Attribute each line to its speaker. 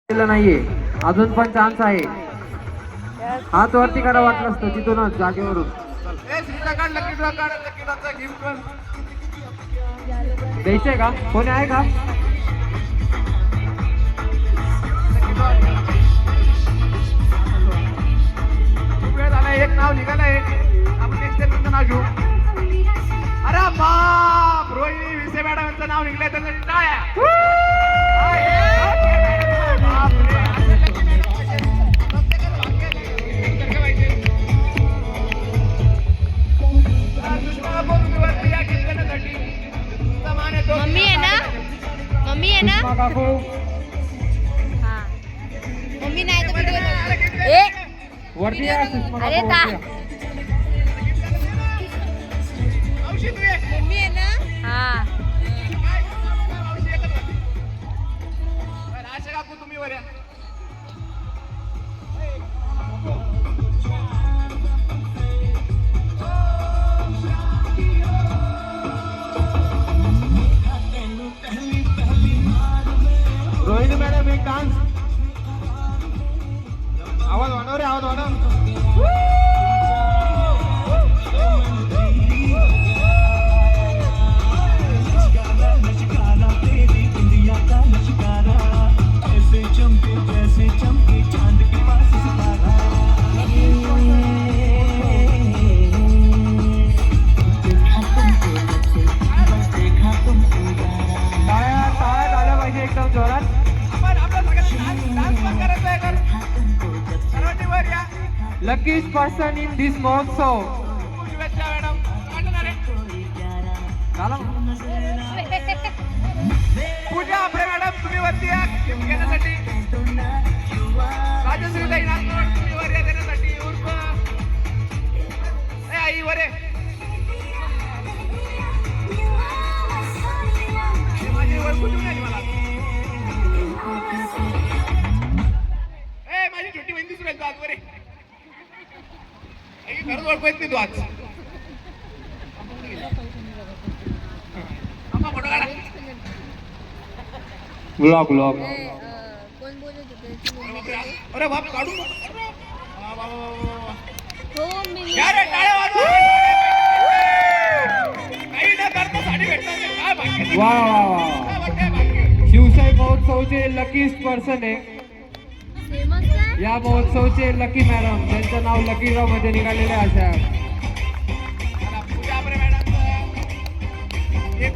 Speaker 1: नाहीये, अजून पण चान्स आहे. हात वरती करा वाटलं असतं तिथूनच जागेवरून. द्यायचंय का? कोणी आहे का?
Speaker 2: एक नाव निघालंय, आपण नेक्स्ट नाव घेऊ. अरे बाप, रोहिणी विसे मॅडमचं नाव निघलंय, त्याचं टाळ्या.
Speaker 3: मम्मी आहे ना, मम्मी आहे ना, हाँ मम्मी नाही तर व्हिडिओ ए
Speaker 1: वरती या सुषमा
Speaker 3: अरे
Speaker 1: काकू,
Speaker 3: ता
Speaker 1: वरती या.
Speaker 3: मम्मी आहे ना, हाँ
Speaker 2: तुम्ही वर या. रोहिणी मॅडम एक डान्स. आवाज वाढव रे, आवाज वाढव. एकदम जोरात.
Speaker 1: Luckiest person in this महोत्सव. झालं?
Speaker 2: पूजा आपरे मॅडम, तुम्ही वरती या गिफ्ट घेण्यासाठी. राजश्री ताई नागपूर, तुम्ही वर या देण्यासाठी. उर्फ ए आई वर ये. माझी वर कुठून नाही मला. ए माझी छोटी बहीण दिसून आज वर ये. घरात ओळखू येत नाही तू आज. फोटो काढा.
Speaker 1: Blog blog.
Speaker 3: कोण बोलत होते?
Speaker 2: अरे बाप, काढू.
Speaker 3: हो मी
Speaker 2: या रे, टाळ्या वाजवा. काही न करता साडी भेटणार नाही. काय भाग्य.
Speaker 1: वा वा वा.
Speaker 2: काय भाग्य.
Speaker 1: शिवशाही महोत्सवचे लकीस्ट पर्सन आहे
Speaker 3: फेमस आहे.
Speaker 1: या महोत्सवचे लकी मॅडम, त्यांचं नाव लकीराव मध्ये निघालेले अशा.
Speaker 2: पूजा आपरे मॅडम एक